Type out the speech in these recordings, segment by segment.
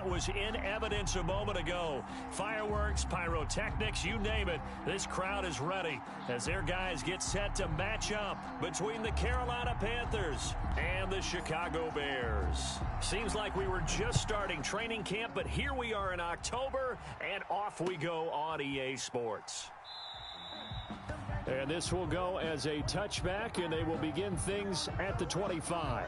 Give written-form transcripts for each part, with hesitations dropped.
was in evidence a moment ago. Fireworks, pyrotechnics, you name it. This crowd is ready as their guys get set to match up between the Carolina Panthers and the Chicago Bears. Seems like we were just starting training camp, but here we are in October, and off we go on EA Sports. And this will go as a touchback, and they will begin things at the 25.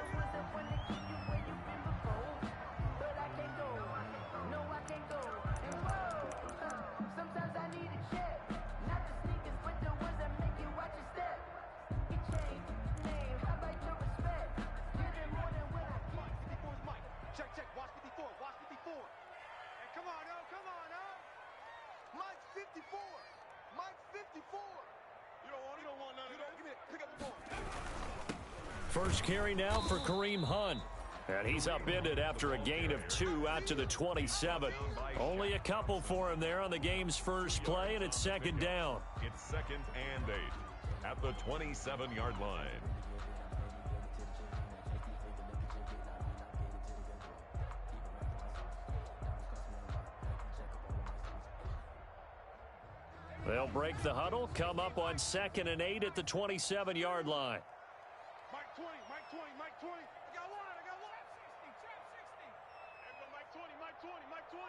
First carry now for Kareem Hunt. And he's upended after a gain of 2 out to the 27. Only a couple for him there on the game's first play, and it's second down. It's 2nd and 8 at the 27-yard line. They'll break the huddle, come up on 2nd and 8 at the 27-yard line. Mike 20, Mike 20, Mike 20. I got one. Trap 60, Mike 20, Mike 20.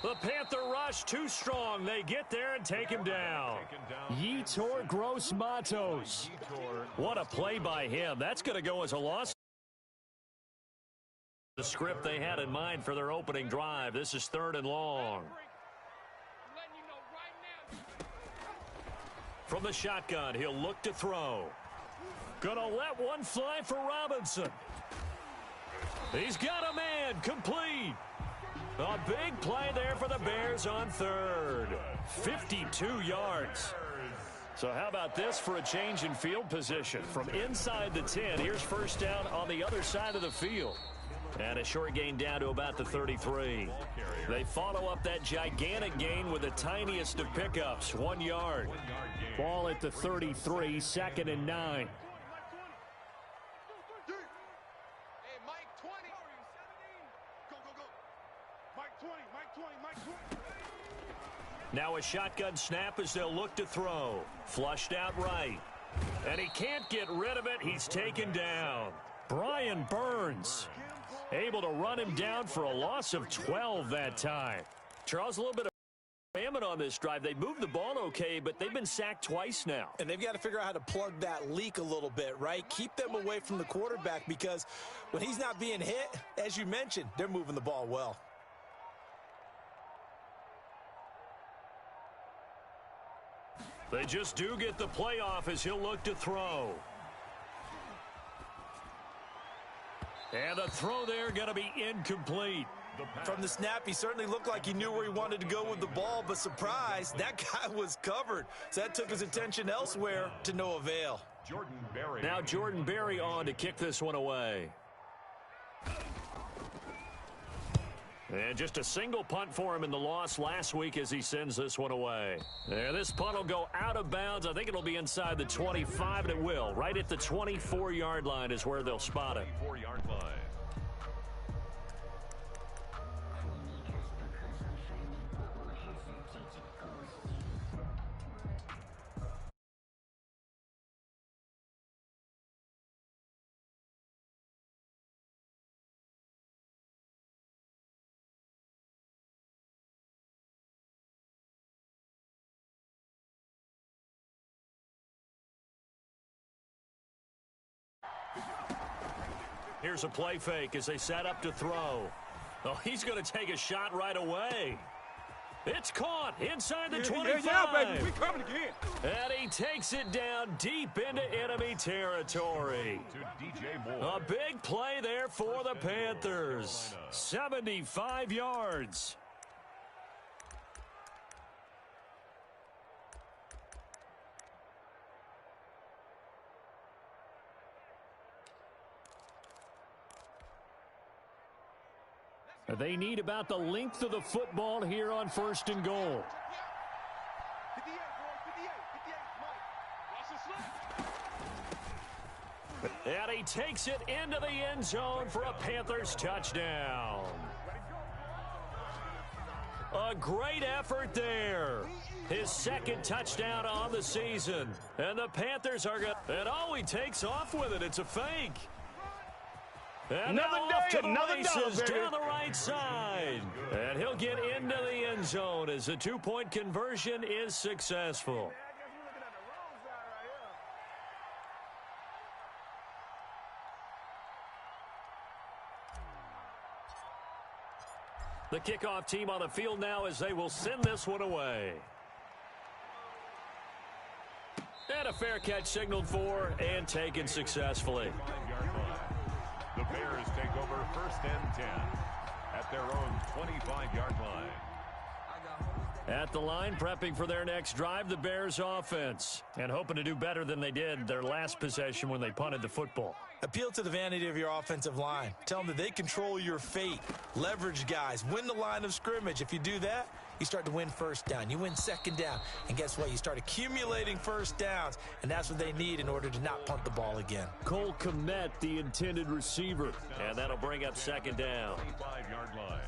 The Panther rush too strong. They get there and take him down. Yetur Gross-Matos. What a play by him. That's going to go as a loss. The script they had in mind for their opening drive. This is 3rd and long. From the shotgun, he'll look to throw. Gonna let one fly for Robinson. He's got a man, complete. A big play there for the Bears on 3rd. 52 yards. So how about this for a change in field position? From inside the 10, here's first down on the other side of the field. And a short gain down to about the 33. They follow up that gigantic gain with the tiniest of pickups, 1 yard. Ball at the 33, 2nd and 9. Now a shotgun snap as they'll look to throw. Flushed out right. And he can't get rid of it. He's taken down. Brian Burns able to run him down for a loss of 12 that time. Charles, a little bit of famine on this drive. They moved the ball okay, but they've been sacked twice now. And they've got to figure out how to plug that leak a little bit, right? Keep them away from the quarterback because when he's not being hit, as you mentioned, they're moving the ball well. They just do get the playoff as he'll look to throw. And the throw there going to be incomplete. From the snap, he certainly looked like he knew where he wanted to go with the ball, but surprise, that guy was covered. So that took his attention elsewhere to no avail. Now Jordan Berry on to kick this one away. And just a single punt for him in the loss last week as he sends this one away. And this punt will go out of bounds. I think it'll be inside the 25, and it will. Right at the 24-yard line is where they'll spot it. 24-yard line. Here's a play fake as they set up to throw. Oh, he's going to take a shot right away. It's caught inside the 25. Yeah, baby, we coming again. And he takes it down deep into enemy territory. To DJ Moore. A big play there for the Panthers. 75 yards. They need about the length of the football here on 1st and goal. 58, boy, 58, Mike. Watch the slip. And he takes it into the end zone for a Panthers touchdown. A great effort there. His second touchdown on the season. And the Panthers are going to... And he takes off with it. It's a fake. And Another off day, to the another dollar, races baby. down the right side. And he'll get into the end zone as the two-point conversion is successful. The kickoff team on the field now as they will send this one away. And a fair catch signaled for and taken successfully. The Bears take over 1st and 10 at their own 25-yard line. At the line, prepping for their next drive, the Bears offense. And hoping to do better than they did their last possession when they punted the football. Appeal to the vanity of your offensive line. Tell them that they control your fate. Leverage guys. Win the line of scrimmage. If you do that, you start to win first down. You win second down. And guess what? You start accumulating first downs. And that's what they need in order to not punt the ball again. Cole Kmet, the intended receiver. And that'll bring up second down. 25-yard line.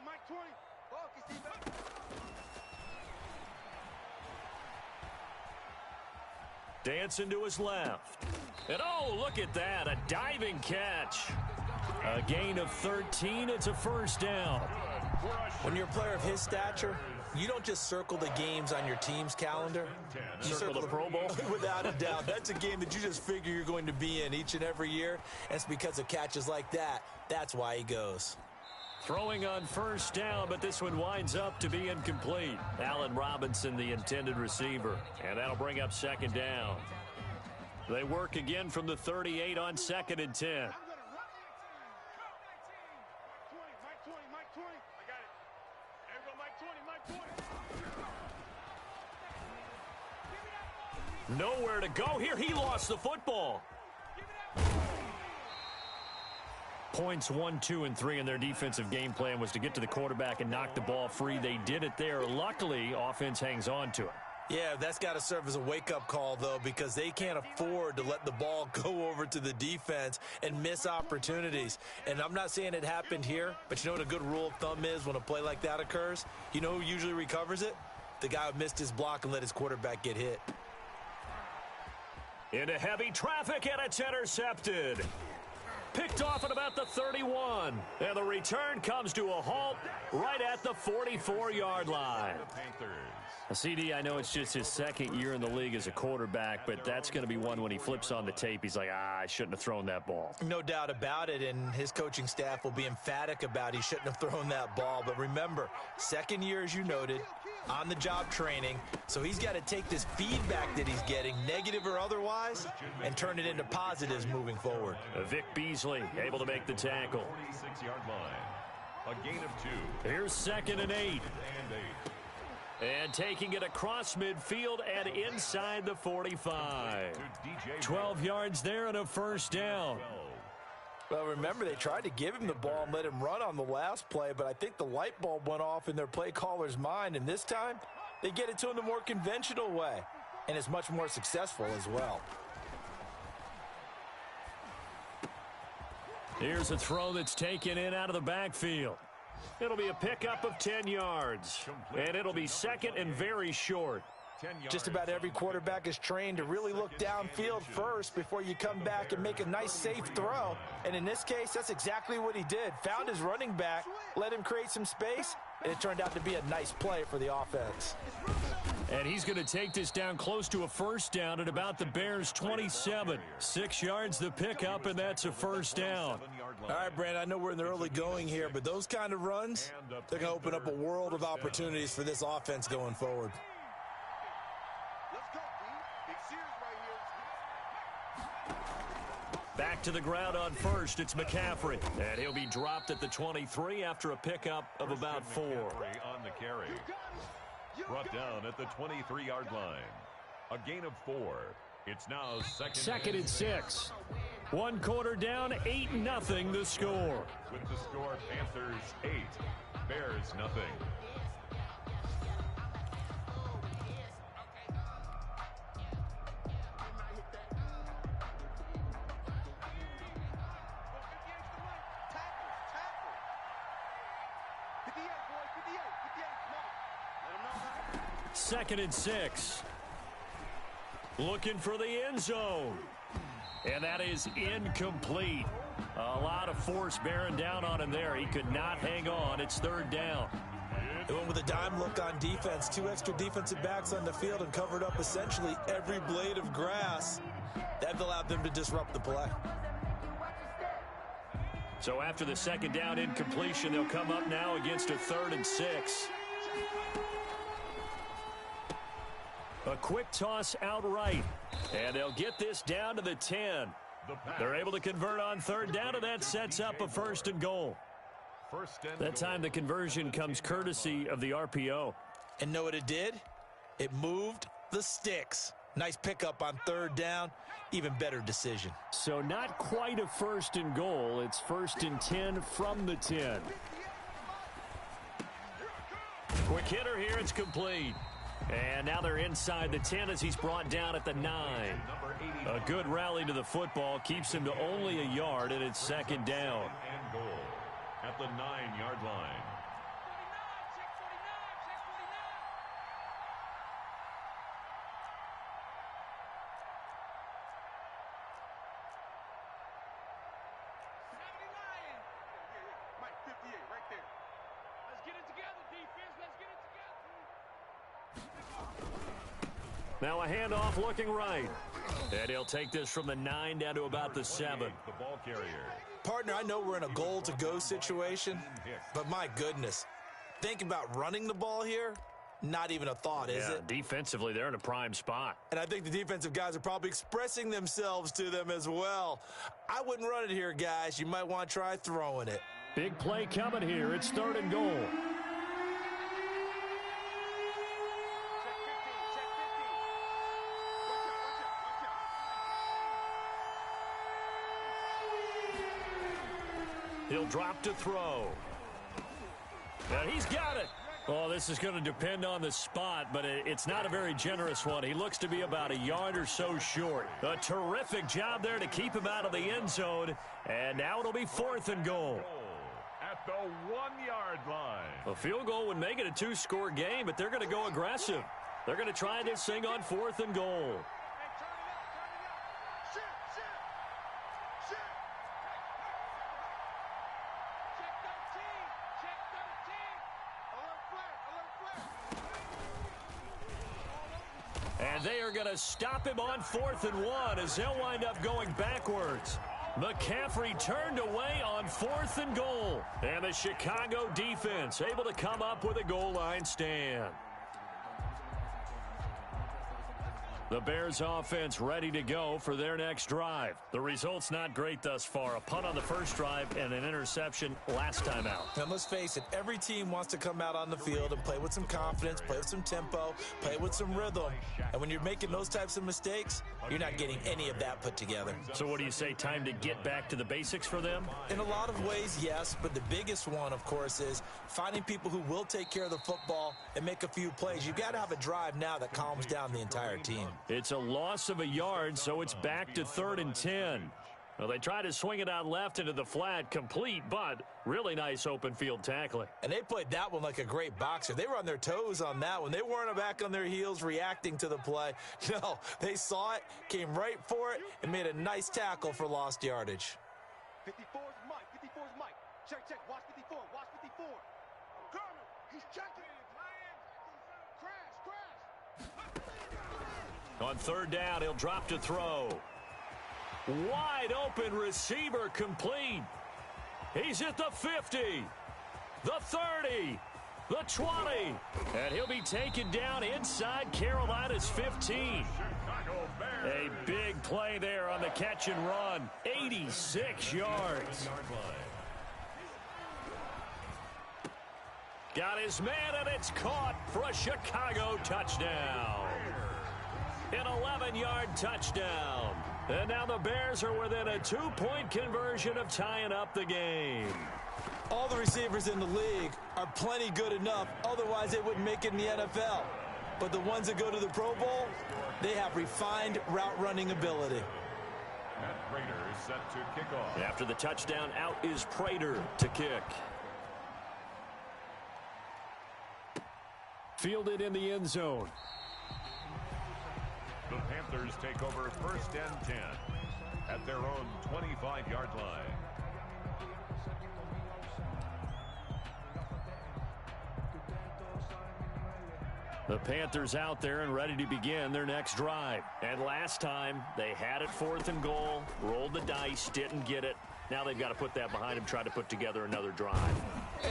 Mike 20. Dancing to his left. And oh, look at that. A diving catch. A gain of 13. It's a first down. When you're a player of his stature, you don't just circle the games on your team's calendar. You Circle the Pro Bowl? Without a doubt. That's a game that you just figure you're going to be in each and every year. And it's because of catches like that. That's why he goes. Throwing on first down, but this one winds up to be incomplete. Allen Robinson, the intended receiver. And that'll bring up second down. They work again from the 38 on 2nd and 10. Mike 20. I got it. There we go, Mike 20. Nowhere to go here. He lost the football. Points 1, 2, and 3 in their defensive game plan was to get to the quarterback and knock the ball free. They did it there. Luckily, offense hangs on to it. Yeah, that's got to serve as a wake-up call, though, because they can't afford to let the ball go over to the defense and miss opportunities. And I'm not saying it happened here, but you know what a good rule of thumb is when a play like that occurs? You know who usually recovers it? The guy who missed his block and let his quarterback get hit. Into heavy traffic, and it's intercepted. Picked off at about the 31. And the return comes to a halt right at the 44-yard line. CD, I know it's just his second year in the league as a quarterback, but that's going to be one when he flips on the tape. He's like, I shouldn't have thrown that ball. No doubt about it, and his coaching staff will be emphatic about he shouldn't have thrown that ball. But remember, second year, as you noted, on-the-job training, so he's got to take this feedback that he's getting, negative or otherwise, and turn it into positives moving forward. Vic Beasley able to make the tackle. 46-yard line. A gain of 2. Here's 2nd and 8. And taking it across midfield and inside the 45. 12 yards there and a first down. Well, remember, they tried to give him the ball and let him run on the last play, but I think the light bulb went off in their play caller's mind, and this time they get it to him the more conventional way, and it's much more successful as well. Here's a throw that's taken in out of the backfield. It'll be a pickup of 10 yards, and it'll be 2nd and very short. Just about every quarterback is trained to really look downfield first before you come back and make a nice, safe throw. And in this case, that's exactly what he did. Found his running back, let him create some space, and it turned out to be a nice play for the offense. And he's going to take this down close to a first down at about the Bears' 27. 6 yards the pickup, and that's a first down. All right, Brandon, I know we're in the early going here, but those kind of runs, they're going to open up a world of opportunities for this offense going forward. Back to the ground on first, it's McCaffrey. And he'll be dropped at the 23 after a pickup of about 4. On the carry. Brought down at the 23-yard line. A gain of 4. It's now Second and 6. One quarter down, 8-0 the score. With the score, Panthers 8, Bears nothing. Second and 6. Looking for the end zone. And that is incomplete. A lot of force bearing down on him there. He could not hang on. It's third down. They went with a dime look on defense. 2 extra defensive backs on the field and covered up essentially every blade of grass. That allowed them to disrupt the play. So after the second down incompletion, they'll come up now against a 3rd and 6. A quick toss outright. And they'll get this down to the 10. They're able to convert on third down, and that sets up a 1st and goal. That time the conversion comes courtesy of the RPO. And know what it did? It moved the sticks. Nice pickup on third down. Even better decision. So not quite a 1st and goal. It's 1st and 10 from the 10. Quick hitter here. It's complete. And now they're inside the 10 as he's brought down at the 9. A good rally to the football keeps him to only a yard, and it's second down. And goal at the 9-yard line. Mike, 58, right there. Let's get it together, defense. Let's get it together. Now a handoff looking right. And he'll take this from the 9 down to about the 7. The ball carrier. Partner, I know we're in a goal-to-go situation, but my goodness, think about running the ball here. Not even a thought, is it? Defensively, they're in a prime spot. And I think the defensive guys are probably expressing themselves to them as well. I wouldn't run it here, guys. You might want to try throwing it. Big play coming here. It's 3rd and goal. He'll drop to throw. And he's got it. Oh, this is going to depend on the spot, but it's not a very generous one. He looks to be about a yard or so short. A terrific job there to keep him out of the end zone. And now it'll be 4th and goal. At the 1-yard line. A field goal would make it a 2-score game, but they're going to go aggressive. They're going to try this thing on 4th and goal. And they are going to stop him on 4th and 1 as they'll wind up going backwards. McCaffrey turned away on 4th and goal. And the Chicago defense able to come up with a goal line stand. The Bears offense ready to go for their next drive. The result's not great thus far. A punt on the first drive and an interception last time out. And let's face it, every team wants to come out on the field and play with some confidence, play with some tempo, play with some rhythm. And when you're making those types of mistakes, you're not getting any of that put together. So what do you say, time to get back to the basics for them? In a lot of ways, yes, but the biggest one, of course, is finding people who will take care of the football and make a few plays. You've got to have a drive now that calms down the entire team. It's a loss of a yard, so it's back to 3rd and 10. Well, they try to swing it out left into the flat, complete, but really nice open field tackling. And they played that one like a great boxer. They were on their toes on that one. They weren't back on their heels reacting to the play. No, they saw it, came right for it, and made a nice tackle for lost yardage. 54 is Mike. 54 is Mike. Check, check. Watch 54. Watch 54. Garner, he's checking. Crash. On 3rd down, he'll drop to throw. Wide open receiver complete. He's at the 50, the 30, the 20, and he'll be taken down inside Carolina's 15. A big play there on the catch and run, 86 yards. Got his man, and it's caught for a Chicago touchdown. An 11-yard touchdown. And now the Bears are within a 2-point conversion of tying up the game. All the receivers in the league are plenty good enough. Otherwise, they wouldn't make it in the NFL. But the ones that go to the Pro Bowl, they have refined route running ability. Matt Prater is set to kick off. After the touchdown, out is Prater to kick. Fielded in the end zone. The Panthers take over first and 10 at their own 25-yard line. The Panthers out there and ready to begin their next drive. And last time, they had it 4th and goal, rolled the dice, didn't get it. Now they've got to put that behind them, try to put together another drive.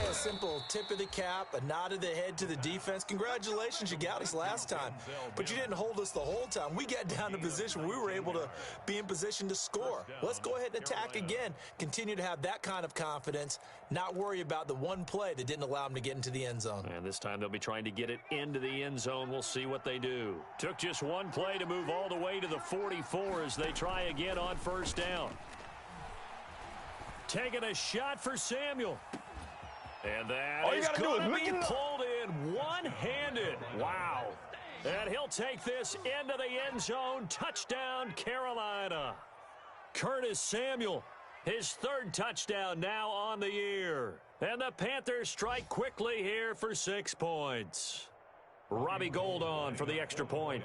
A simple tip of the cap, a nod of the head to the defense. Congratulations, you got us last time. But you didn't hold us the whole time. We got down to position where we were able to be in position to score. Let's go ahead and attack again. Continue to have that kind of confidence, not worry about the one play that didn't allow them to get into the end zone. And this time they'll be trying to get it into the end zone. We'll see what they do. Took just one play to move all the way to the 44 as they try again on first down. Taking a shot for Samuel. And that is going to be pulled in one-handed. Wow. And he'll take this into the end zone. Touchdown, Carolina. Curtis Samuel, his 3rd touchdown now on the year. And the Panthers strike quickly here for 6 points. Robbie Gould on for the extra point.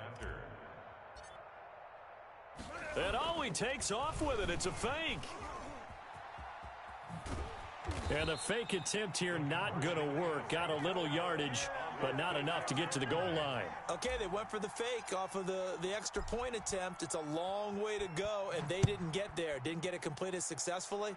And oh, he takes off with it. It's a fake. And the fake attempt here not going to work. Got a little yardage, but not enough to get to the goal line. Okay, they went for the fake off of the extra point attempt. It's a long way to go, and they didn't get there. Didn't get it completed successfully.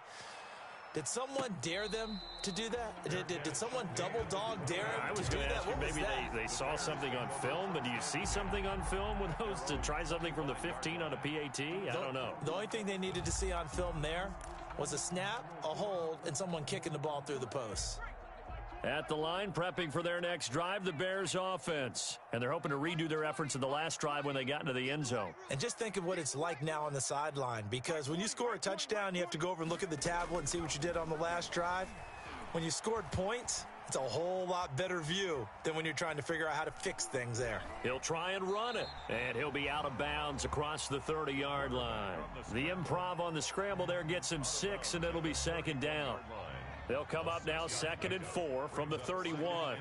Did someone dare them to do that? Did someone double dog dare them to do that? What was maybe that? they saw something on film, but do you see something on film with those to try something from the 15 on a PAT? I don't know. The only thing they needed to see on film there was a snap, a hold, and someone kicking the ball through the post. At the line, prepping for their next drive, the Bears offense. And they're hoping to redo their efforts in the last drive when they got into the end zone. And just think of what it's like now on the sideline, because when you score a touchdown, you have to go over and look at the tablet and see what you did on the last drive. When you scored points, it's a whole lot better view than when you're trying to figure out how to fix things there. He'll try and run it, and he'll be out of bounds across the 30-yard line. The improv on the scramble there gets him 6, and it'll be 2nd down. They'll come up now 2nd and 4 from the 31.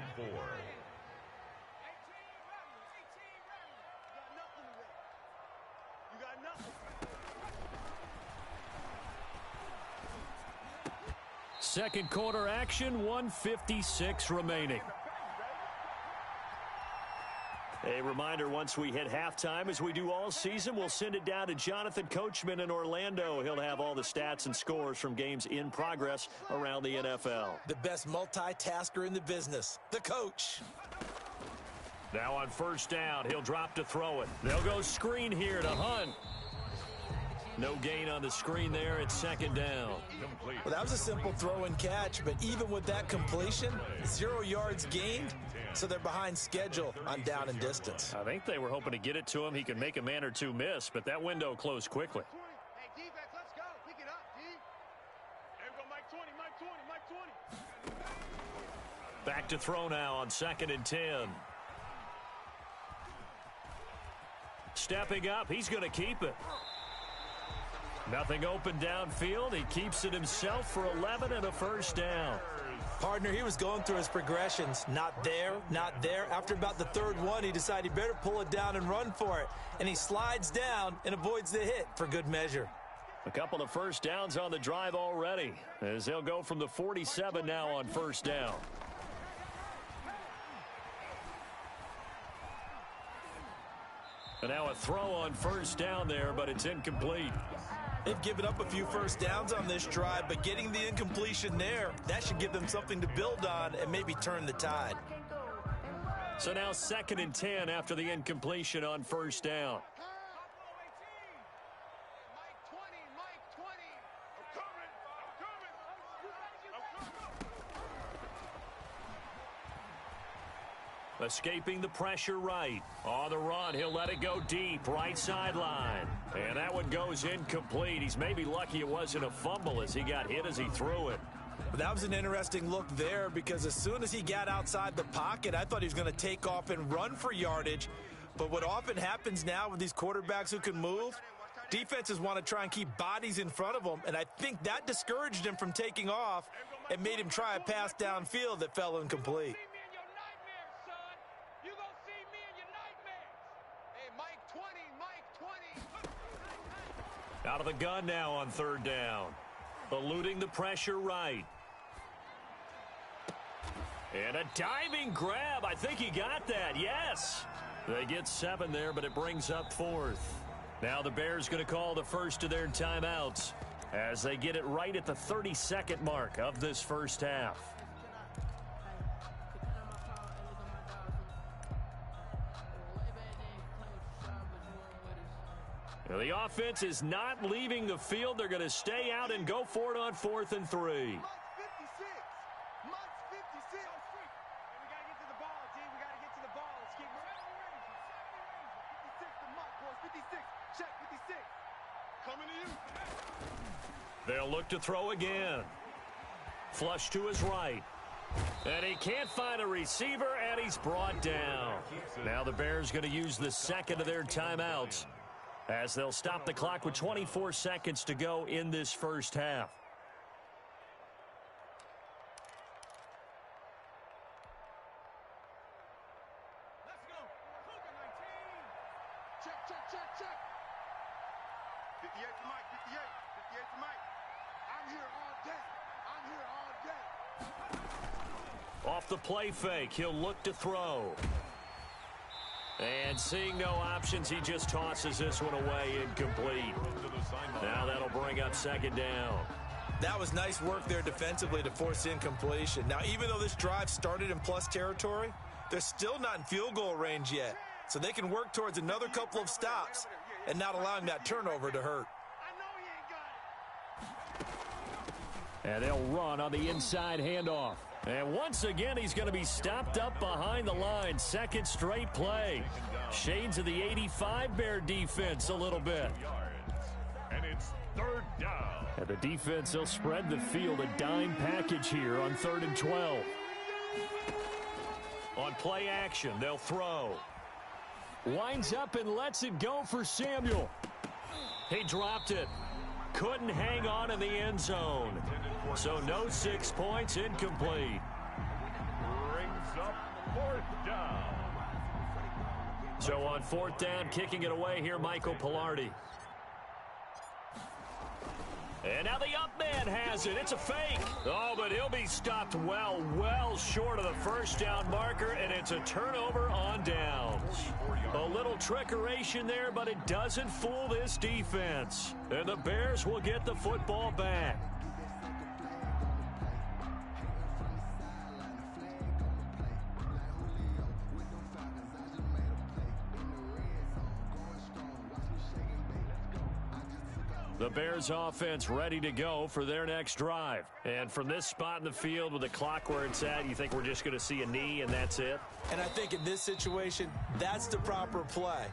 Second quarter action, 1:56 remaining. A reminder, once we hit halftime, as we do all season, we'll send it down to Jonathan Coachman in Orlando. He'll have all the stats and scores from games in progress around the NFL. The best multitasker in the business, the coach. Now on first down, he'll drop to throw it. They'll go screen here to Hunt. No gain on the screen there. It's 2nd down. Well, that was a simple throw and catch, but even with that completion, 0 yards gained, so they're behind schedule on down and distance. I think they were hoping to get it to him. He could make a man or two miss, but that window closed quickly. Hey, defense, let's go. Pick it up, D. There we go, Mike 20, Mike 20, Mike 20. Back to throw now on 2nd and 10. Stepping up, he's going to keep it. Nothing open downfield. He keeps it himself for 11 and a first down. Partner, he was going through his progressions. Not there, not there. After about the 3rd one, he decided he better pull it down and run for it. And he slides down and avoids the hit for good measure. A couple of first downs on the drive already, as they'll go from the 47 now on first down. And now a throw on first down there, but it's incomplete. They've given up a few first downs on this drive, but getting the incompletion there, that should give them something to build on and maybe turn the tide. So now 2nd and 10 after the incompletion on first down. Escaping the pressure right. On the run, he'll let it go deep, right sideline. And that one goes incomplete. He's maybe lucky it wasn't a fumble as he got hit as he threw it. That was an interesting look there because as soon as he got outside the pocket, I thought he was going to take off and run for yardage. But what often happens now with these quarterbacks who can move, defenses want to try and keep bodies in front of them, and I think that discouraged him from taking off and made him try a pass downfield that fell incomplete. Out of the gun now on third down. Eluding the pressure right. And a diving grab. I think he got that. Yes. They get 7 there, but it brings up 4th. Now the Bears going to call the first of their timeouts as they get it right at the 32nd mark of this first half. Now the offense is not leaving the field. They're going to stay out and go for it on 4th and 3. They'll look to throw again. Flush to his right. And he can't find a receiver, and he's brought down. Now the Bears going to use the second of their timeouts as they'll stop the clock with 24 seconds to go in this first half. Let's go. Cougar 19. Check. 58 for Mike. 58 for Mike. I'm here all day. Off the play fake, he'll look to throw. And seeing no options, he just tosses this one away incomplete. Now that'll bring up second down. That was nice work there defensively to force incompletion. Now, even though this drive started in plus territory, they're still not in field goal range yet. So they can work towards another couple of stops and not allowing that turnover to hurt. And they'll run on the inside handoff. And once again, he's going to be stopped up behind the line. Second straight play. Shades of the 85 Bear defense a little bit. And it's third down. And the defense, they'll spread the field. A dime package here on 3rd and 12. On play action, they'll throw. Winds up and lets it go for Samuel. He dropped it. Couldn't hang on in the end zone. So no 6 points, incomplete. Brings up fourth down. So on 4th down, kicking it away here, Michael Palardy. And now the up man has it. It's a fake. Oh, but he'll be stopped well short of the first down marker, and it's a turnover on downs. A little trickeration there, but it doesn't fool this defense. And the Bears will get the football back. The Bears offense ready to go for their next drive. And from this spot in the field with the clock where it's at, you think we're just going to see a knee and that's it? And I think in this situation, that's the proper play.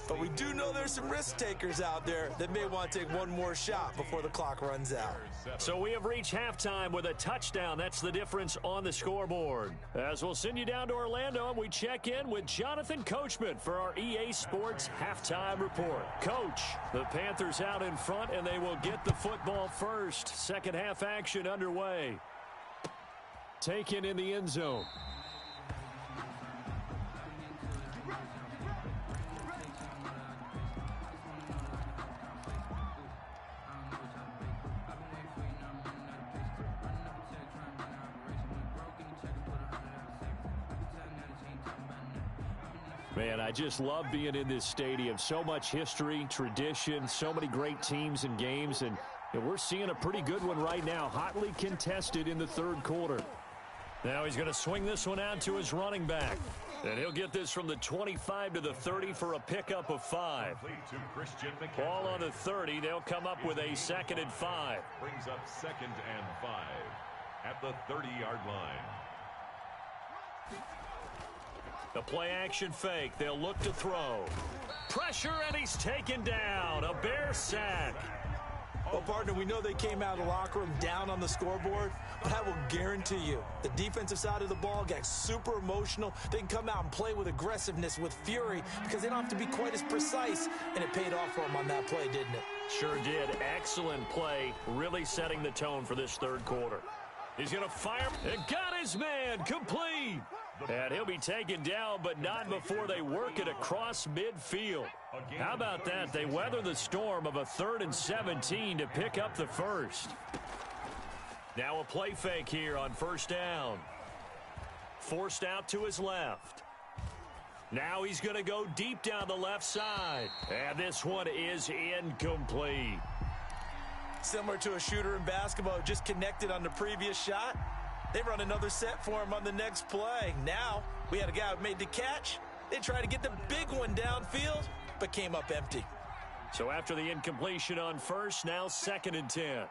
But we do know there's some risk takers out there that may want to take one more shot before the clock runs out. So we have reached halftime with a touchdown. That's the difference on the scoreboard. As we'll send you down to Orlando, and we check in with Jonathan Coachman for our EA Sports Halftime Report. Coach, the Panthers out in front, and they will get the football first. Second half action underway. Taken in the end zone. Man, I just love being in this stadium. So much history, tradition, so many great teams and games, and we're seeing a pretty good one right now, hotly contested in the third quarter. Now he's going to swing this one out to his running back, and he'll get this from the 25 to the 30 for a pickup of 5. Ball on the 30. They'll come up with a 2nd and 5. Brings up 2nd and 5 at the 30-yard line. The play-action fake. They'll look to throw. Pressure, and he's taken down. A Bear sack. Well, partner, we know they came out of the locker room down on the scoreboard, but I will guarantee you the defensive side of the ball got super emotional. They can come out and play with aggressiveness, with fury, because they don't have to be quite as precise, and it paid off for them on that play, didn't it? Sure did. Excellent play, really setting the tone for this third quarter. He's going to fire. And got his man complete. And he'll be taken down, but not before they work it across midfield. How about that? They weather the storm of a 3rd and 17 to pick up the first. Now a play fake here on first down. Forced out to his left. Now he's going to go deep down the left side. And this one is incomplete. Similar to a shooter in basketball, just connected on the previous shot. They run another set for him on the next play. Now, we had a guy who made the catch. They tried to get the big one downfield, but came up empty. So after the incompletion on first, now 2nd and 10.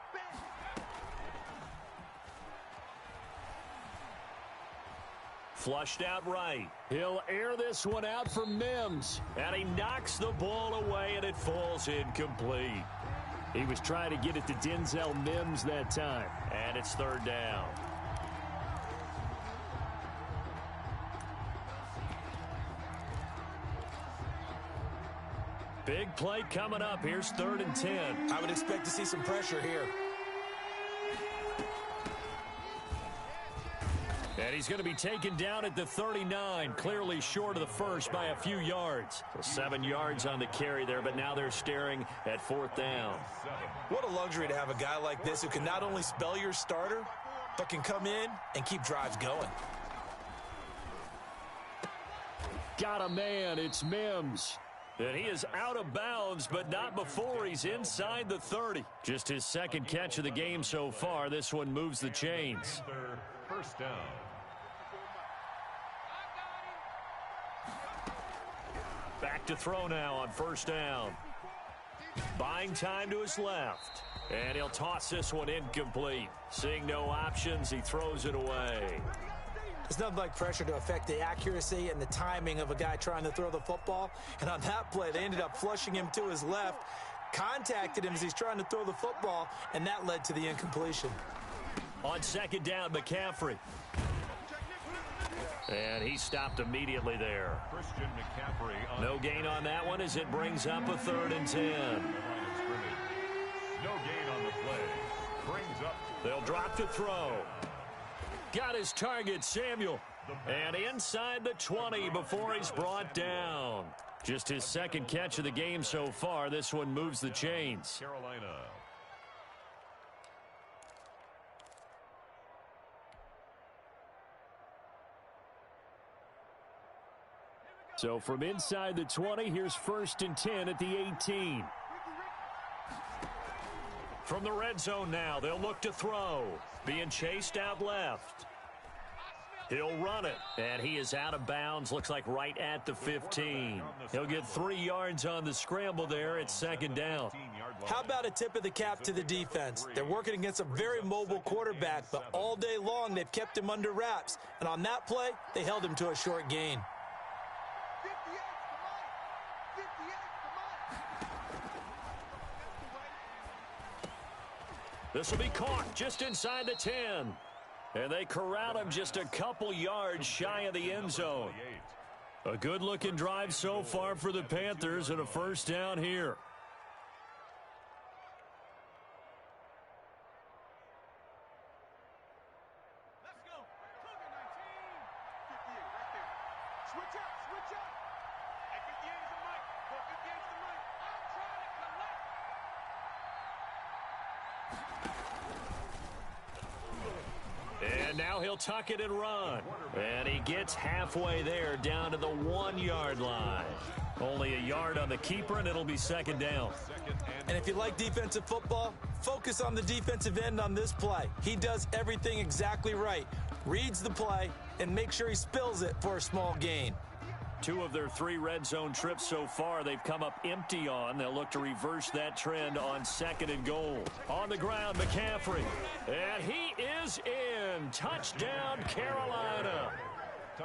Flushed out right. He'll air this one out for Mims. And he knocks the ball away, and it falls incomplete. He was trying to get it to Denzel Mims that time. And it's 3rd down. Big play coming up. Here's 3rd and 10. I would expect to see some pressure here. And he's going to be taken down at the 39, clearly short of the first by a few yards. So 7 yards on the carry there, but now they're staring at 4th down. What a luxury to have a guy like this who can not only spell your starter, but can come in and keep drives going. Got a man. It's Mims. And he is out of bounds, but not before he's inside the 30. Just his 2nd catch of the game so far. This one moves the chains. First down. Back to throw now on first down. Buying time to his left. And he'll toss this one incomplete. Seeing no options, he throws it away. There's nothing like pressure to affect the accuracy and the timing of a guy trying to throw the football. And on that play, they ended up flushing him to his left, contacted him as he's trying to throw the football, and that led to the incompletion. On 2nd down, McCaffrey. And he stopped immediately there. Christian McCaffrey. No gain on that one as it brings up a 3rd and 10. No gain on the play. Brings up. They'll drop to throw. Got his target, Samuel. And inside the 20 before he's brought down. Just his 2nd catch of the game so far. This one moves the chains. Carolina. So from inside the 20, here's 1st and 10 at the 18. From the red zone now, they'll look to throw. Being chased out left. He'll run it, and he is out of bounds, looks like right at the 15. He'll get 3 yards on the scramble there at 2nd down. How about a tip of the cap to the defense? They're working against a very mobile quarterback, but all day long they've kept him under wraps. And on that play, they held him to a short gain. This will be caught just inside the 10. And they corral him just a couple yards shy of the end zone. A good-looking drive so far for the Panthers and a first down here. Let's go. Cougar 19. 58 right there. Switch up, switch up. Hey, 58 is the mic. Go, 58 is the mic. I'm trying to collect. And now he'll tuck it and run. And he gets halfway there down to the 1-yard line. Only a yard on the keeper, and it'll be 2nd down. And if you like defensive football, focus on the defensive end on this play. He does everything exactly right. Reads the play and makes sure he spills it for a small gain. 2 of their 3 red zone trips so far they've come up empty on. They'll look to reverse that trend on 2nd and goal. On the ground, McCaffrey. And he is in. Touchdown, Carolina.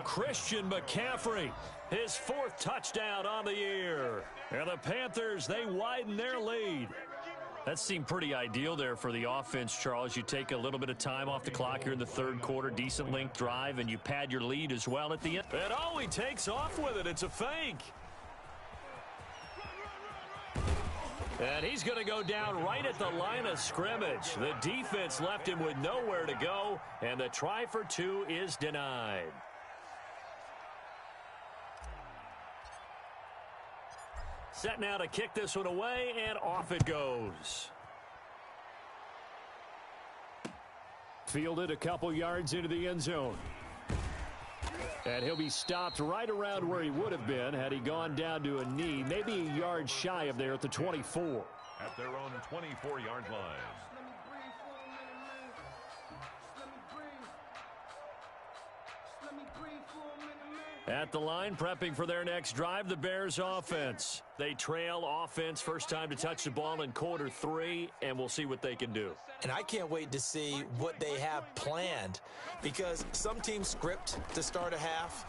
Christian McCaffrey, his 4th touchdown on the year. And the Panthers, they widen their lead. That seemed pretty ideal there for the offense, Charles. You take a little bit of time off the clock here in the 3rd quarter, decent length drive, and you pad your lead as well at the end. And oh, he takes off with it. It's a fake. And he's going to go down right at the line of scrimmage. The defense left him with nowhere to go, and the try for 2 is denied. Set now to kick this one away, and off it goes. Fielded a couple yards into the end zone. And he'll be stopped right around where he would have been had he gone down to a knee, maybe a yard shy of there at the 24. At their own 24-yard line. At the line, prepping for their next drive, the Bears offense. They trail offense, first time to touch the ball in quarter 3, and we'll see what they can do. And I can't wait to see what they have planned, because some teams script to start a half.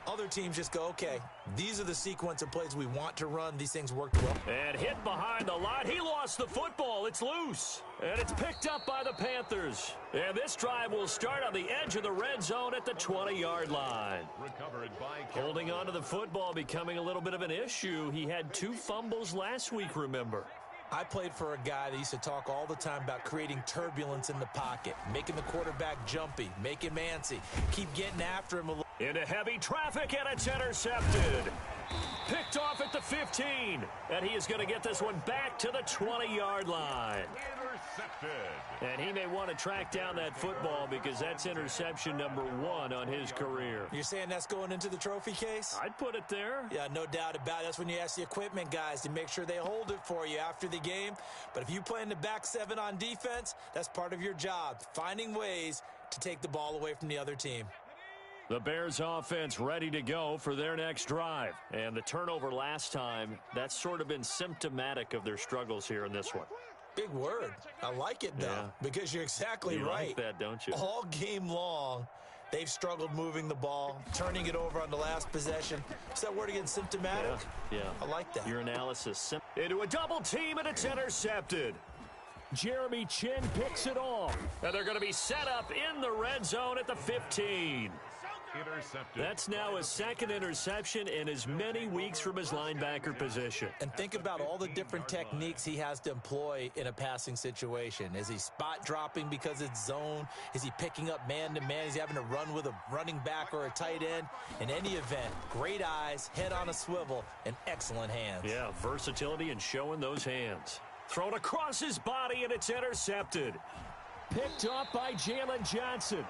Other teams just go, okay, these are the sequence of plays we want to run. These things worked well. And hit behind the line. He lost the football. It's loose. And it's picked up by the Panthers. And this drive will start on the edge of the red zone at the 20-yard line. Recovered by Holding on to the football becoming a little bit of an issue. He had 2 fumbles last week, remember. I played for a guy that used to talk all the time about creating turbulence in the pocket, making the quarterback jumpy, make him antsy, keep getting after him a little. Into heavy traffic, and it's intercepted. Picked off at the 15, and he is going to get this one back to the 20-yard line. intercepted. And he may want to track down that football because that's interception number 1 on his career. You're saying that's going into the trophy case? I'd put it there. Yeah, no doubt about it. That's when you ask the equipment guys to make sure they hold it for you after the game. But if you play in the back 7 on defense, that's part of your job, finding ways to take the ball away from the other team. The Bears offense ready to go for their next drive. And the turnover last time, that's sort of been symptomatic of their struggles here in this one. Big word. I like it, though, because you're exactly you right. Like that, don't you? All game long, they've struggled moving the ball, turning it over on the last possession. Is that word again, symptomatic? Yeah. I like that. Your analysis. Into a double team, and it's intercepted. Jeremy Chin picks it off. And they're going to be set up in the red zone at the 15. Intercepted. That's now his 2nd interception in as many weeks from his linebacker position. And think about all the different techniques he has to employ in a passing situation. Is he spot dropping because it's zone? Is he picking up man-to-man? Is he having to run with a running back or a tight end? In any event, great eyes, head on a swivel, and excellent hands. Yeah, versatility and showing those hands. Thrown across his body, and it's intercepted. Picked up by Jalen Johnson.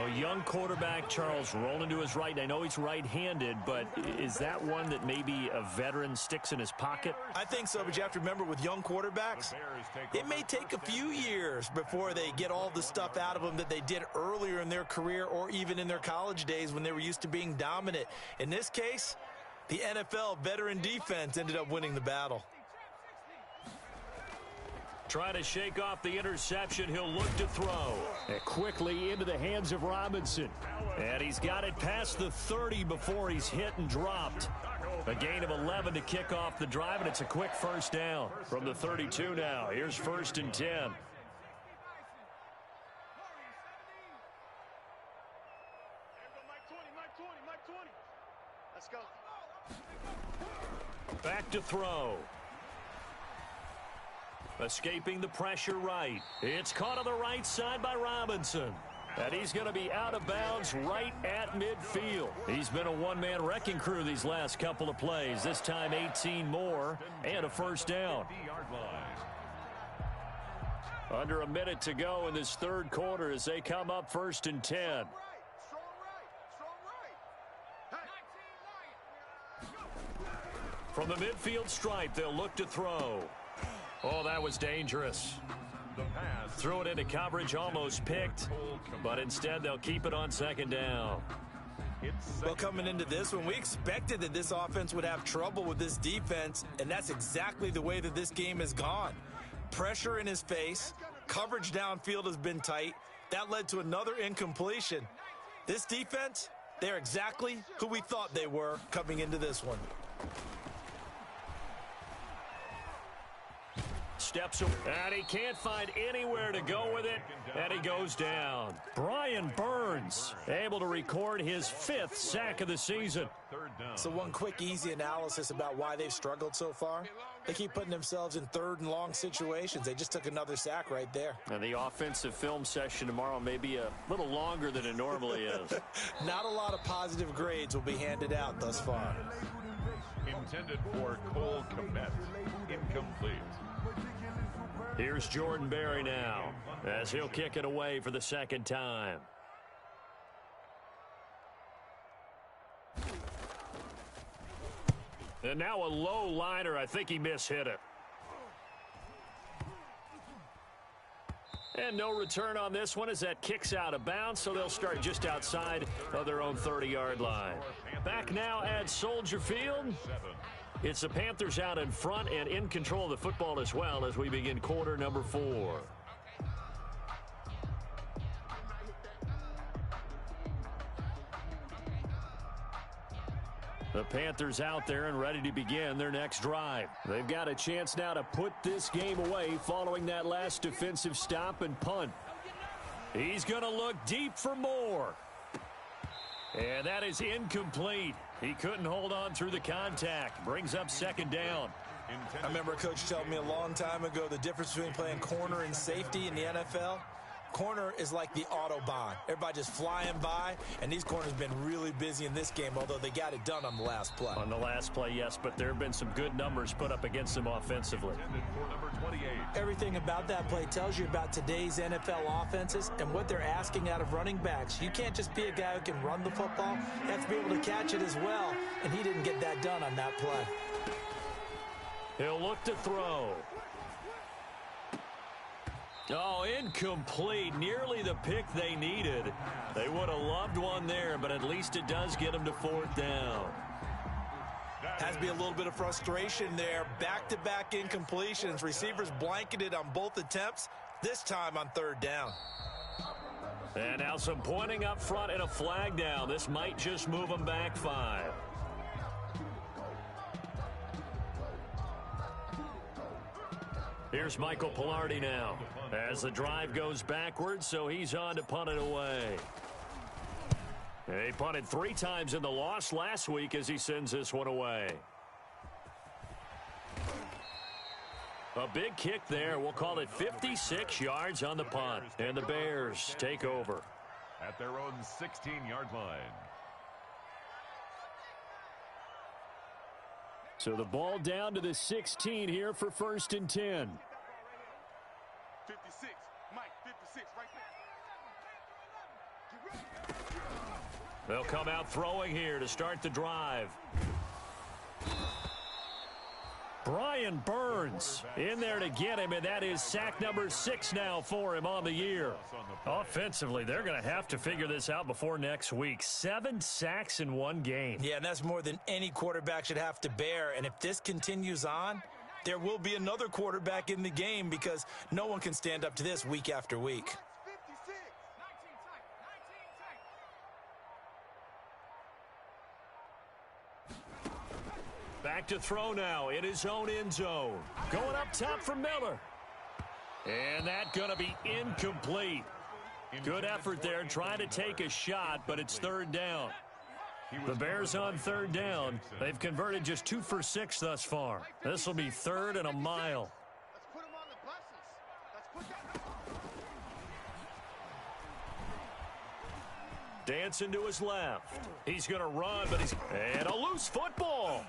A young quarterback, Charles, rolling to his right. I know he's right-handed, but is that one that maybe a veteran sticks in his pocket? I think so, but you have to remember with young quarterbacks, it may take a few years before they get all the stuff out of them that they did earlier in their career or even in their college days when they were used to being dominant. In this case, the NFL veteran defense ended up winning the battle. Trying to shake off the interception. He'll look to throw. And quickly into the hands of Robinson. And he's got it past the 30 before he's hit and dropped. A gain of 11 to kick off the drive, and it's a quick first down from the 32 now. Here's 1st and 10. Let's go. Back to throw. Escaping the pressure right. It's caught on the right side by Robinson. And he's going to be out of bounds right at midfield. He's been a one-man wrecking crew these last couple of plays. This time 18 more and a first down. Under a minute to go in this 3rd quarter as they come up 1st and 10. Strong right. From the midfield stripe, they'll look to throw. Oh, that was dangerous. The pass. Threw it into coverage, almost picked, but instead they'll keep it on 2nd down. Well, coming into this one, we expected that this offense would have trouble with this defense, and that's exactly the way that this game has gone. Pressure in his face, coverage downfield has been tight. That led to another incompletion. This defense, They're exactly who we thought they were coming into this one. Steps away, and he can't find anywhere to go with it, and he goes down. Brian Burns able to record his 5th sack of the season. So one quick, easy analysis about why they've struggled so far. They keep putting themselves in 3rd and long situations. They just took another sack right there. And the offensive film session tomorrow may be a little longer than it normally is. Not a lot of positive grades will be handed out thus far. Intended for Cole Kmet. Incomplete. Here's Jordan Berry now as he'll kick it away for the 2nd time. And now a low liner. I think he mishit it. And no return on this one as that kicks out of bounds, so they'll start just outside of their own 30-yard line. Back now at Soldier Field. It's the Panthers out in front and in control of the football as well as we begin quarter number 4. The Panthers out there and ready to begin their next drive. They've got a chance now to put this game away following that last defensive stop and punt. He's going to look deep for more. And that is incomplete. He couldn't hold on through the contact. Brings up 2nd down. I remember a coach telling me a long time ago the difference between playing corner and safety in the NFL. Corner is like the Autobahn. Everybody just flying by, and these corners have been really busy in this game, although they got it done on the last play. On the last play, yes, but there have been some good numbers put up against them offensively. Everything about that play tells you about today's NFL offenses and what they're asking out of running backs. You can't just be a guy who can run the football. You have to be able to catch it as well, and he didn't get that done on that play. He'll look to throw. Oh, incomplete. Nearly the pick they needed. They would have loved one there, but at least it does get them to 4th down. Has to be a little bit of frustration there. Back-to-back incompletions. Receivers blanketed on both attempts, this time on 3rd down. And now some pointing up front and a flag down. This might just move them back 5. Here's Michael Pilardi now as the drive goes backwards, so he's on to punt it away. He punted 3 times in the loss last week as he sends this one away. A big kick there. We'll call it 56 yards on the punt. And the Bears take over. At their own 16-yard line. So the ball down to the 16 here for 1st and 10. 56, Mike, 56, right there. They'll come out throwing here to start the drive. Brian Burns in there to get him, and that is sack number 6 now for him on the year. Offensively, they're going to have to figure this out before next week. 7 sacks in one game. Yeah, and that's more than any quarterback should have to bear. And if this continues on, there will be another quarterback in the game because no one can stand up to this week after week. Back to throw now in his own end zone. Going up top for Miller. And that going to be incomplete. Good effort there trying to take a shot, but it's 3rd down. The Bears on 3rd down. They've converted just 2 for 6 thus far. This will be 3rd and a mile. Let's put him on the buses. Let's put that. Dancing to his left. He's going to run, but and a loose football.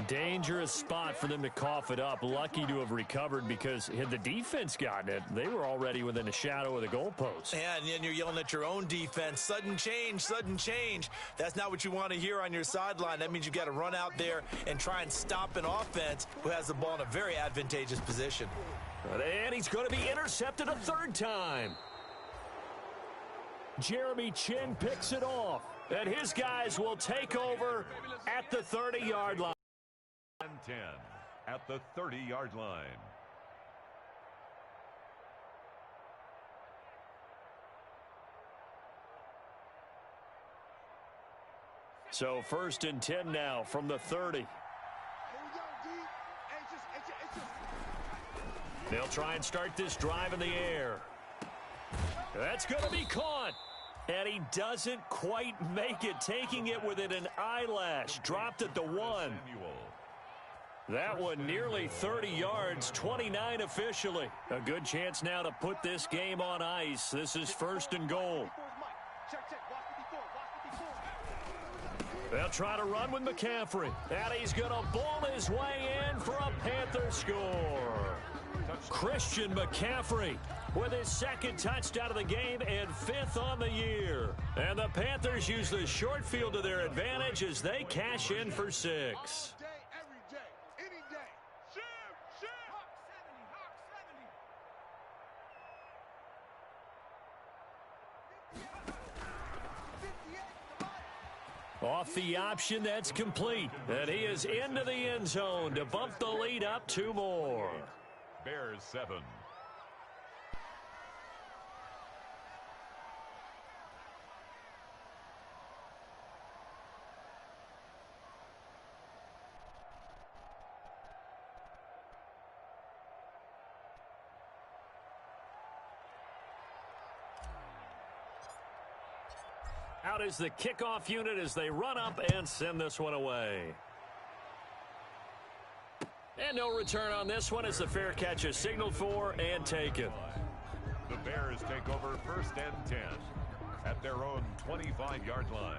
Dangerous spot for them to cough it up. Lucky to have recovered because had the defense gotten it, they were already within the shadow of the goalpost. Yeah, and then you're yelling at your own defense. Sudden change, sudden change. That's not what you want to hear on your sideline. That means you've got to run out there and try and stop an offense who has the ball in a very advantageous position. And he's going to be intercepted a 3rd time. Jeremy Chin picks it off. And his guys will take over at the 30-yard line. 10 at the 30-yard line. So 1st and 10 now from the 30. Here we go, D. Hey, just. They'll try and start this drive in the air. That's going to be caught. And he doesn't quite make it, taking it within an eyelash. Dropped at the 1. That one nearly 30 yards, 29 officially. A good chance now to put this game on ice. This is 1st and goal. They'll try to run with McCaffrey. And he's going to ball his way in for a Panther score. Christian McCaffrey with his 2nd touchdown of the game and 5th on the year. And the Panthers use the short field to their advantage as they cash in for 6. Off the option, that's complete. And he is into the end zone to bump the lead up 2 more. Bears 7. Out is the kickoff unit as they run up and send this one away. And no return on this one as the fair catch is signaled for and taken. The Bears take over 1st and 10 at their own 25-yard line.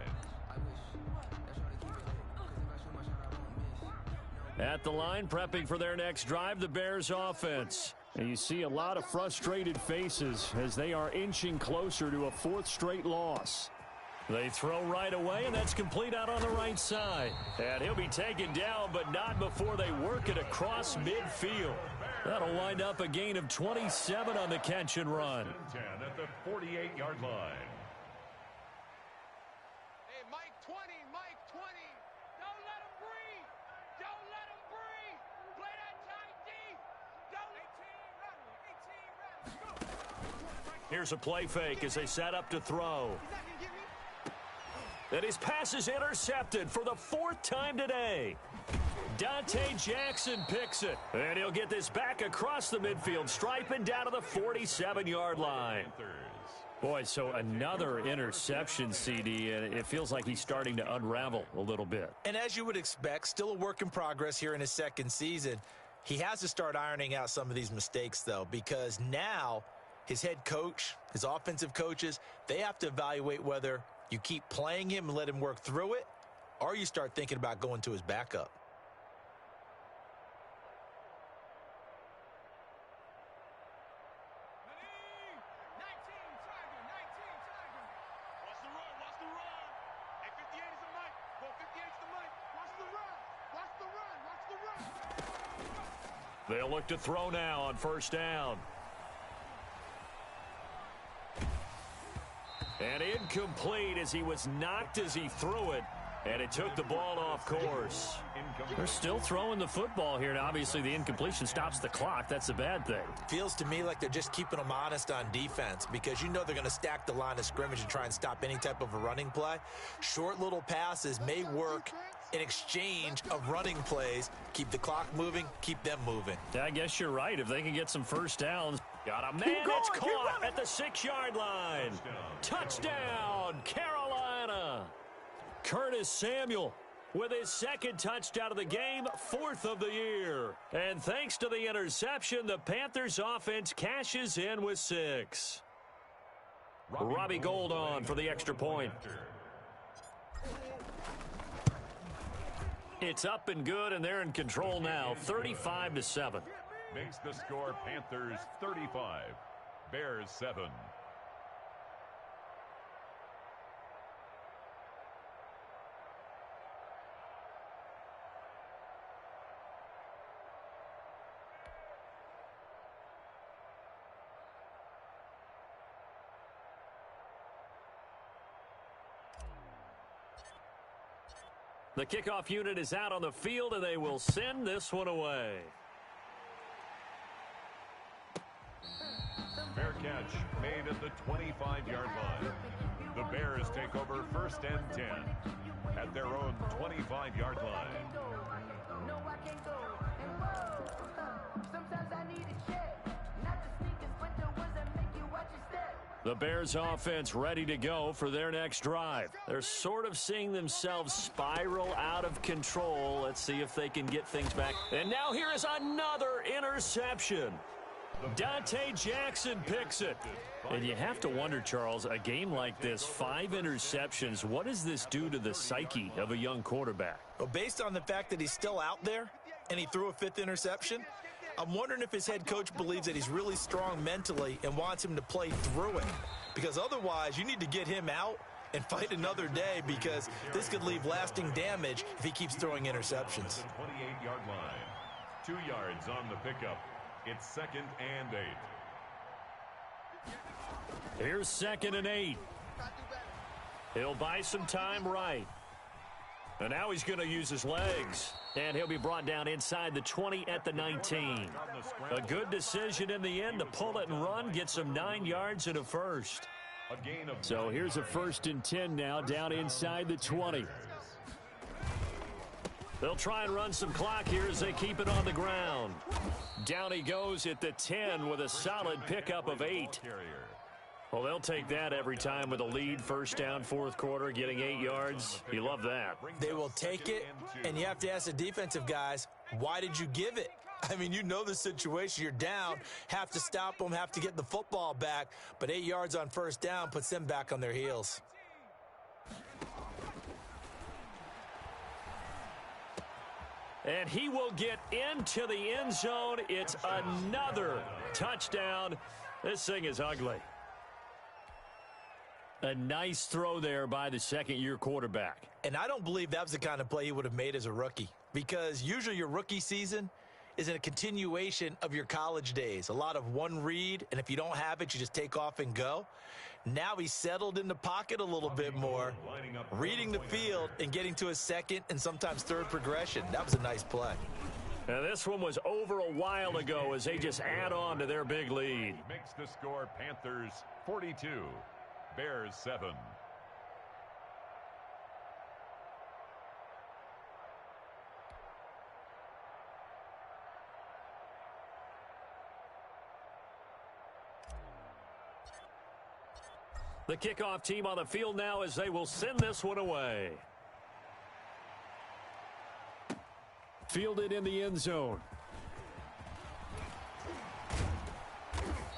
At the line, prepping for their next drive, the Bears offense. And you see a lot of frustrated faces as they are inching closer to a 4th straight loss. They throw right away, and that's complete out on the right side. And he'll be taken down, but not before they work it across midfield. That'll wind up a gain of 27 on the catch and run. 10 at the 48-yard line. Hey, Mike 20, Mike 20. Don't let him breathe. Don't let him breathe. Play that tight D. Don't 18 Here's a play fake as they set up to throw. And his pass is intercepted for the 4th time today. Dante Jackson picks it. And he'll get this back across the midfield stripe and down to the 47-yard line. Boy, so another interception, CD, and it feels like he's starting to unravel a little bit. And as you would expect, still a work in progress here in his 2nd season. He has to start ironing out some of these mistakes, though, because now his head coach, his offensive coaches, they have to evaluate whether you keep playing him and let him work through it, or you start thinking about going to his backup. Watch the run, watch the run. Hey, 58 is the mic. Go, 58 is the mic. Watch the run. Watch the run. Watch the run. They'll look to throw now on 1st down. And incomplete as he was knocked as he threw it. And it took the ball off course. They're still throwing the football here. And obviously, the incompletion stops the clock. That's a bad thing. Feels to me like they're just keeping them honest on defense because you know they're going to stack the line of scrimmage and try and stop any type of a running play. Short little passes may work in exchange of running plays. Keep the clock moving, keep them moving. I guess you're right. If they can get some 1st downs. Got a man that's caught at the 6-yard line. Touchdown, Carolina. Curtis Samuel with his 2nd touchdown of the game, 4th of the year. And thanks to the interception, the Panthers offense cashes in with 6. Robbie Gould on for the extra point. It's up and good, and they're in control now, 35-7. Makes the score Panthers 35, Bears 7. The kickoff unit is out on the field, and they will send this one away. Fair catch made at the 25-yard line. The Bears take over 1st and 10. at their own 25-yard line. No, I can't go. And whoa, sometimes I need a check. Not the sneakers, but the ones that make you watch your step. The Bears offense ready to go for their next drive. They're sort of seeing themselves spiral out of control. Let's see if they can get things back. And now here is another interception. Dante Jackson picks it. And you have to wonder, Charles, a game like this, 5 interceptions, what does this do to the psyche of a young quarterback? Well, based on the fact that he's still out there and he threw a 5th interception, I'm wondering if his head coach believes that he's really strong mentally and wants him to play through it. Because otherwise, you need to get him out and fight another day, because this could leave lasting damage if he keeps throwing interceptions. 28-yard line. 2 yards on the pickup. It's 2nd and 8. Here's 2nd and 8. He'll buy some time right. And now he's going to use his legs. And he'll be brought down inside the 20 at the 19. A good decision in the end to pull it and run, get some 9 yards and a first. So here's a 1st and 10 now down inside the 20. They'll try and run some clock here as they keep it on the ground. Down he goes at the 10 with a solid pickup of 8. Well, they'll take that every time with a lead. 1st down, 4th quarter, getting 8 yards. You love that. They will take it, and you have to ask the defensive guys, why did you give it? I mean, you know the situation. You're down, have to stop them, have to get the football back, but 8 yards on 1st down puts them back on their heels. And he will get into the end zone. It's another touchdown. This thing is ugly. A nice throw there by the 2nd-year quarterback. And I don't believe that was the kind of play he would have made as a rookie, because usually your rookie season is a continuation of your college days. A lot of one read, and if you don't have it, you just take off and go. Now he's settled in the pocket a little bit more, reading the field and getting to his 2nd and sometimes 3rd progression. That was a nice play. Now this one was over a while ago as they just add on to their big lead. Makes the score Panthers 42, Bears 7. The kickoff team on the field now as they will send this one away. Fielded in the end zone.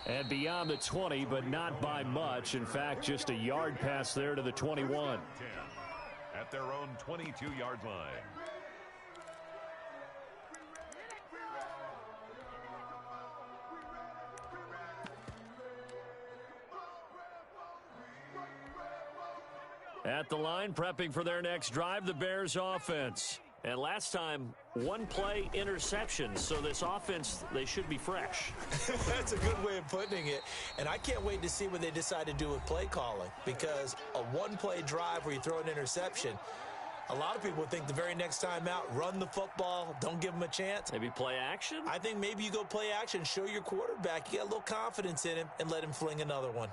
And beyond the 20, but not by much. In fact, just a yard pass there to the 21. 10 at their own 22-yard line. At the line, prepping for their next drive, the Bears offense. And last time, 1 play interception. So this offense, they should be fresh. That's a good way of putting it. And I can't wait to see what they decide to do with play calling, because a 1-play drive where you throw an interception, a lot of people think the very next time out, run the football, don't give them a chance. Maybe play action? I think maybe you go play action, show your quarterback you got a little confidence in him, and let him fling another one.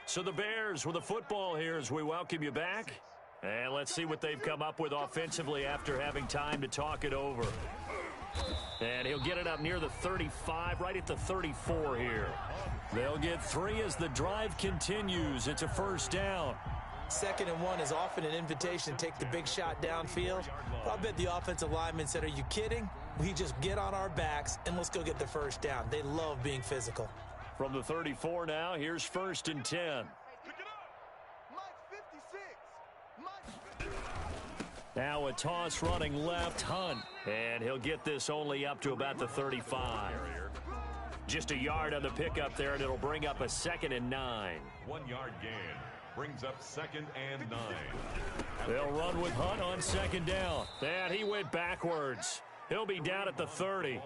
So the Bears with the football here as we welcome you back. And let's see what they've come up with offensively after having time to talk it over. And he'll get it up near the 35, right at the 34 here. They'll get 3 as the drive continues. It's a 1st down. 2nd and 1 is often an invitation to take the big shot downfield. But I bet the offensive lineman said, are you kidding? We just get on our backs and let's go get the 1st down. They love being physical. From the 34 now, here's 1st and 10. Pick it up. Mike 56. Mike. Now a toss running left, Hunt. And he'll get this only up to about the 35. Just a yard on the pickup there, and it'll bring up a 2nd and 9. 1-yard gain brings up 2nd and 9. They'll run with Hunt on 2nd down. And he went backwards. He'll be down at the 30.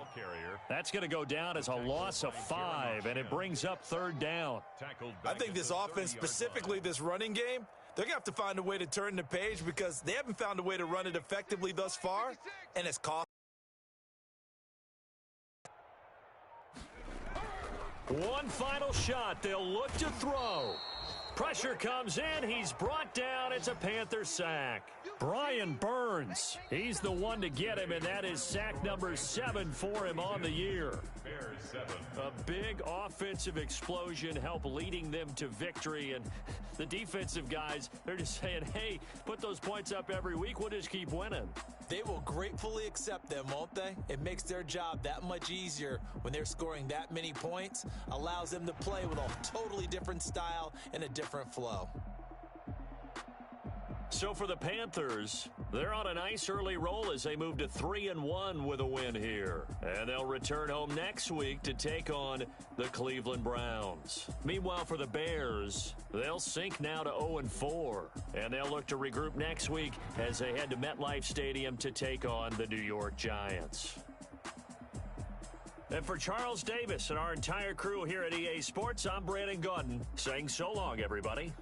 That's going to go down as a loss of 5, and it brings up 3rd down. I think this offense, specifically this running game, they're going to have to find a way to turn the page, because they haven't found a way to run it effectively thus far, and it's cost. One final shot. They'll look to throw. Pressure comes in. He's brought down. It's a Panther sack. Brian Burns, he's the one to get him, and that is sack number 7 for him on the year. Bears 7. A big offensive explosion helped leading them to victory, and the defensive guys, they're just saying, hey, put those points up every week. We'll just keep winning. They will gratefully accept them, won't they? It makes their job that much easier when they're scoring that many points, allows them to play with a totally different style and a different flow. So for the Panthers, they're on a nice early roll as they move to 3-1 with a win here. And they'll return home next week to take on the Cleveland Browns. Meanwhile, for the Bears, they'll sink now to 0-4. And they'll look to regroup next week as they head to MetLife Stadium to take on the New York Giants. And for Charles Davis and our entire crew here at EA Sports, I'm Brandon Gaudin saying so long, everybody.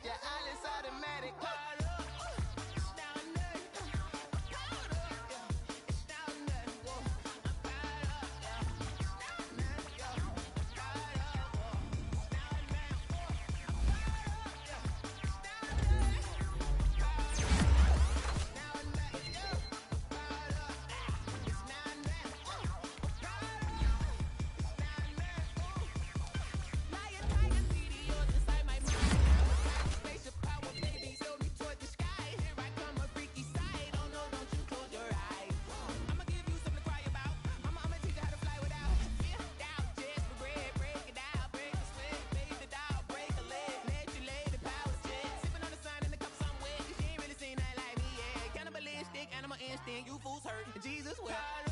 get your Alice automatic. Caught up. It's down there. Caught up. Yeah. It's down there. Whoa. I'm caught up. Yeah. Down there. Yeah. Caught up. Whoa. It's down there. Whoa. I'm caught up. Yeah. It's down there. Caught up. Down there. Yeah. Caught up. It's down there. Whoa. I'm caught up. It's down there. Whoa. Lion, tiger, CDOs inside my mind. Spaceship power, baby, sail me toward the sky. Here I come, a freaky side. Oh no, don't you close your eyes. I'ma give you something to cry about. I'ma teach you how to fly without fear, doubt, just regret. Break it out, break the sweat, fade the doubt, break a leg, let you lay the power jet. Sipping on the sun in the cup somewhere. She ain't really seen that like me, yeah. Cannibalistic, animal instinct, you fools hurt. Jesus wept.